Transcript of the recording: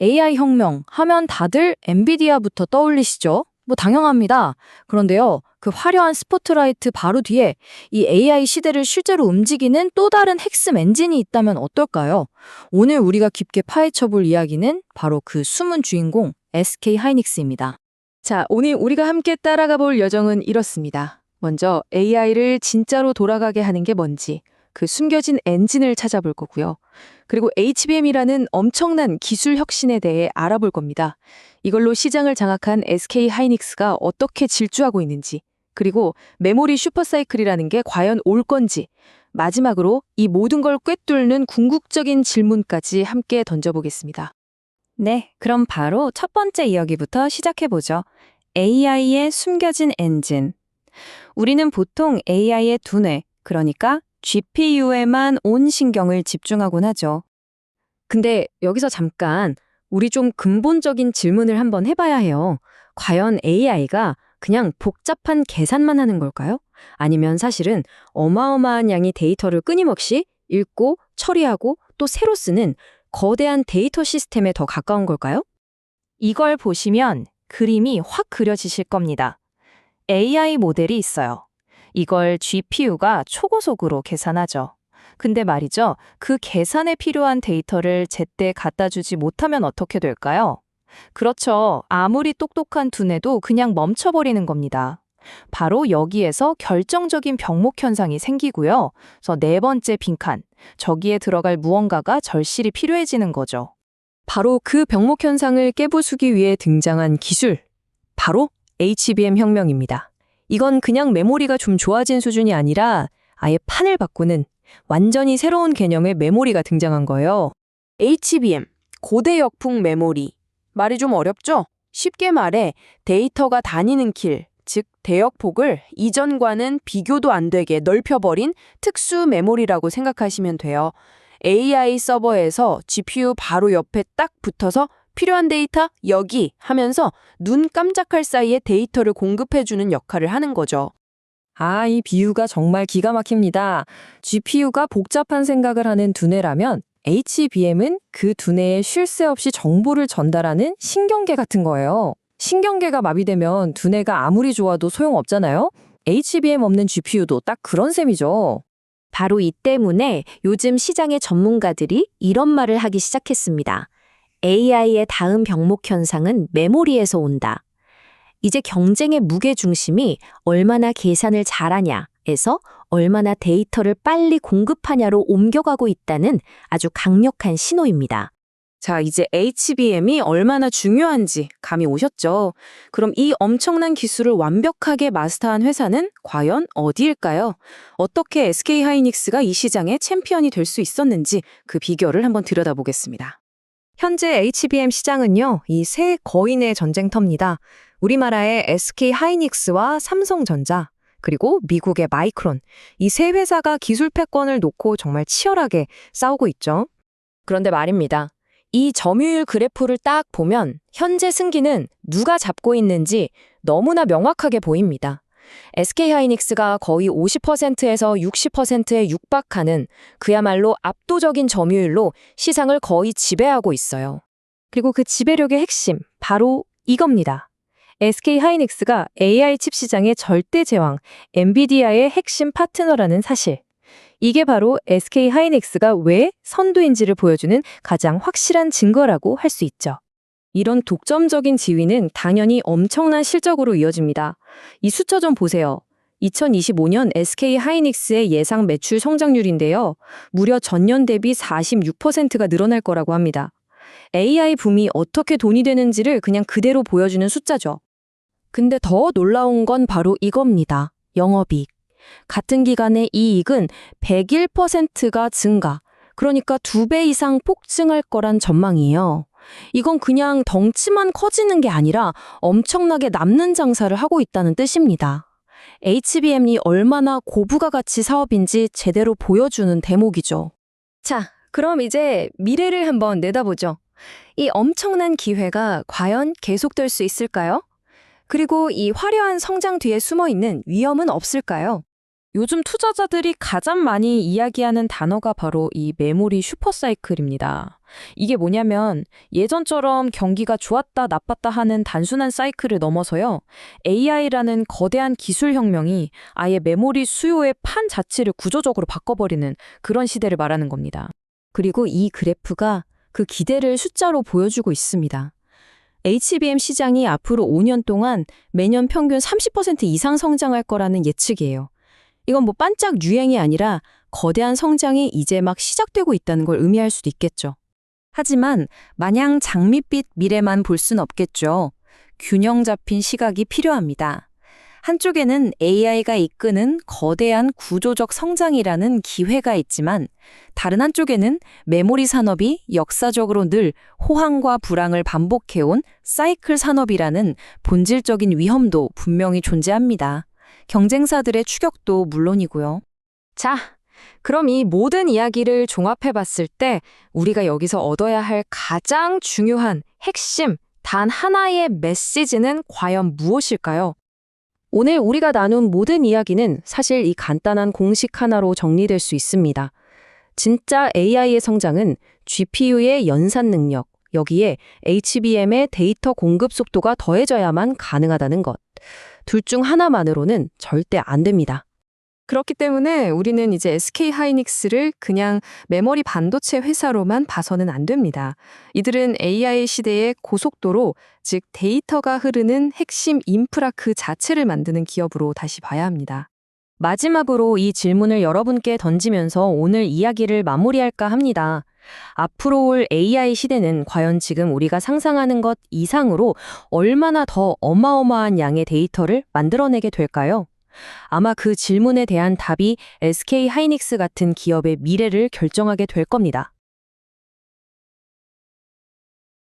AI 혁명 하면 다들 엔비디아부터 떠올리시죠? 뭐 당연합니다. 그런데요, 그 화려한 스포트라이트 바로 뒤에 이 AI 시대를 실제로 움직이는 또 다른 핵심 엔진이 있다면 어떨까요? 오늘 우리가 깊게 파헤쳐 볼 이야기는 바로 그 숨은 주인공 SK 하이닉스입니다. 자, 오늘 우리가 함께 따라가 볼 여정은 이렇습니다. 먼저 AI를 진짜로 돌아가게 하는 게 뭔지, 그 숨겨진 엔진을 찾아볼 거고요. 그리고 HBM이라는 엄청난 기술 혁신에 대해 알아볼 겁니다. 이걸로 시장을 장악한 SK 하이닉스가 어떻게 질주하고 있는지, 그리고 메모리 슈퍼사이클이라는 게 과연 올 건지, 마지막으로 이 모든 걸 꿰뚫는 궁극적인 질문까지 함께 던져보겠습니다. 네, 그럼 바로 첫 번째 이야기부터 시작해보죠. AI의 숨겨진 엔진. 우리는 보통 AI의 두뇌, 그러니까 GPU에만 온 신경을 집중하곤 하죠. 근데 여기서 잠깐 우리 좀 근본적인 질문을 한번 해봐야 해요. 과연 AI가 그냥 복잡한 계산만 하는 걸까요? 아니면 사실은 어마어마한 양의 데이터를 끊임없이 읽고 처리하고 또 새로 쓰는 거대한 데이터 시스템에 더 가까운 걸까요? 이걸 보시면 그림이 확 그려지실 겁니다. AI 모델이 있어요. 이걸 GPU가 초고속으로 계산하죠. 근데 말이죠, 그 계산에 필요한 데이터를 제때 갖다 주지 못하면 어떻게 될까요? 그렇죠. 아무리 똑똑한 두뇌도 그냥 멈춰버리는 겁니다. 바로 여기에서 결정적인 병목 현상이 생기고요. 그래서 네 번째 빈칸, 저기에 들어갈 무언가가 절실히 필요해지는 거죠. 바로 그 병목 현상을 깨부수기 위해 등장한 기술, 바로 HBM 혁명입니다. 이건 그냥 메모리가 좀 좋아진 수준이 아니라 아예 판을 바꾸는 완전히 새로운 개념의 메모리가 등장한 거예요. HBM, 고대 역풍 메모리. 말이 좀 어렵죠? 쉽게 말해 데이터가 다니는 길, 즉 대역폭을 이전과는 비교도 안 되게 넓혀버린 특수 메모리라고 생각하시면 돼요. AI 서버에서 GPU 바로 옆에 딱 붙어서 필요한 데이터 여기 하면서 눈 깜짝할 사이에 데이터를 공급해주는 역할을 하는 거죠. 아, 이 비유가 정말 기가 막힙니다. GPU가 복잡한 생각을 하는 두뇌라면 HBM은 그 두뇌에 쉴 새 없이 정보를 전달하는 신경계 같은 거예요. 신경계가 마비되면 두뇌가 아무리 좋아도 소용없잖아요. HBM 없는 GPU도 딱 그런 셈이죠. 바로 이 때문에 요즘 시장의 전문가들이 이런 말을 하기 시작했습니다. AI의 다음 병목 현상은 메모리에서 온다. 이제 경쟁의 무게중심이 얼마나 계산을 잘하냐에서 얼마나 데이터를 빨리 공급하냐로 옮겨가고 있다는 아주 강력한 신호입니다. 자, 이제 HBM이 얼마나 중요한지 감이 오셨죠? 그럼 이 엄청난 기술을 완벽하게 마스터한 회사는 과연 어디일까요? 어떻게 SK 하이닉스가 이 시장의 챔피언이 될 수 있었는지 그 비결을 한번 들여다보겠습니다. 현재 HBM 시장은요, 이 세 거인의 전쟁터입니다. 우리나라의 SK 하이닉스와 삼성전자, 그리고 미국의 마이크론, 이 세 회사가 기술 패권을 놓고 정말 치열하게 싸우고 있죠. 그런데 말입니다. 이 점유율 그래프를 딱 보면 현재 승기는 누가 잡고 있는지 너무나 명확하게 보입니다. SK 하이닉스가 거의 50%에서 60%에 육박하는 그야말로 압도적인 점유율로 시장을 거의 지배하고 있어요. 그리고 그 지배력의 핵심, 바로 이겁니다. SK 하이닉스가 AI 칩 시장의 절대 제왕, 엔비디아의 핵심 파트너라는 사실. 이게 바로 SK 하이닉스가 왜 선두인지를 보여주는 가장 확실한 증거라고 할 수 있죠. 이런 독점적인 지위는 당연히 엄청난 실적으로 이어집니다. 이 숫자 좀 보세요. 2025년 SK 하이닉스의 예상 매출 성장률인데요. 무려 전년 대비 46%가 늘어날 거라고 합니다. AI 붐이 어떻게 돈이 되는지를 그냥 그대로 보여주는 숫자죠. 근데 더 놀라운 건 바로 이겁니다. 영업이익. 같은 기간에 이익은 101%가 증가, 그러니까 2배 이상 폭증할 거란 전망이에요. 이건 그냥 덩치만 커지는 게 아니라 엄청나게 남는 장사를 하고 있다는 뜻입니다. HBM이 얼마나 고부가 가치 사업인지 제대로 보여주는 대목이죠. 자, 그럼 이제 미래를 한번 내다보죠. 이 엄청난 기회가 과연 계속될 수 있을까요? 그리고 이 화려한 성장 뒤에 숨어 있는 위험은 없을까요? 요즘 투자자들이 가장 많이 이야기하는 단어가 바로 이 메모리 슈퍼사이클입니다. 이게 뭐냐면 예전처럼 경기가 좋았다 나빴다 하는 단순한 사이클을 넘어서요. AI라는 거대한 기술 혁명이 아예 메모리 수요의 판 자체를 구조적으로 바꿔버리는 그런 시대를 말하는 겁니다. 그리고 이 그래프가 그 기대를 숫자로 보여주고 있습니다. HBM 시장이 앞으로 5년 동안 매년 평균 30% 이상 성장할 거라는 예측이에요. 이건 뭐 반짝 유행이 아니라 거대한 성장이 이제 막 시작되고 있다는 걸 의미할 수도 있겠죠. 하지만 마냥 장밋빛 미래만 볼 순 없겠죠. 균형 잡힌 시각이 필요합니다. 한쪽에는 AI가 이끄는 거대한 구조적 성장이라는 기회가 있지만 다른 한쪽에는 메모리 산업이 역사적으로 늘 호황과 불황을 반복해온 사이클 산업이라는 본질적인 위험도 분명히 존재합니다. 경쟁사들의 추격도 물론이고요. 자, 그럼 이 모든 이야기를 종합해봤을 때 우리가 여기서 얻어야 할 가장 중요한 핵심 단 하나의 메시지는 과연 무엇일까요? 오늘 우리가 나눈 모든 이야기는 사실 이 간단한 공식 하나로 정리될 수 있습니다. 진짜 AI의 성장은 GPU의 연산 능력, 여기에 HBM의 데이터 공급 속도가 더해져야만 가능하다는 것. 둘 중 하나만으로는 절대 안 됩니다. 그렇기 때문에 우리는 이제 SK 하이닉스를 그냥 메모리 반도체 회사로만 봐서는 안 됩니다. 이들은 AI 시대의 고속도로, 즉 데이터가 흐르는 핵심 인프라 그 자체를 만드는 기업으로 다시 봐야 합니다. 마지막으로 이 질문을 여러분께 던지면서 오늘 이야기를 마무리할까 합니다. 앞으로 올 AI 시대는 과연 지금 우리가 상상하는 것 이상으로 얼마나 더 어마어마한 양의 데이터를 만들어내게 될까요? 아마 그 질문에 대한 답이 SK 하이닉스 같은 기업의 미래를 결정하게 될 겁니다.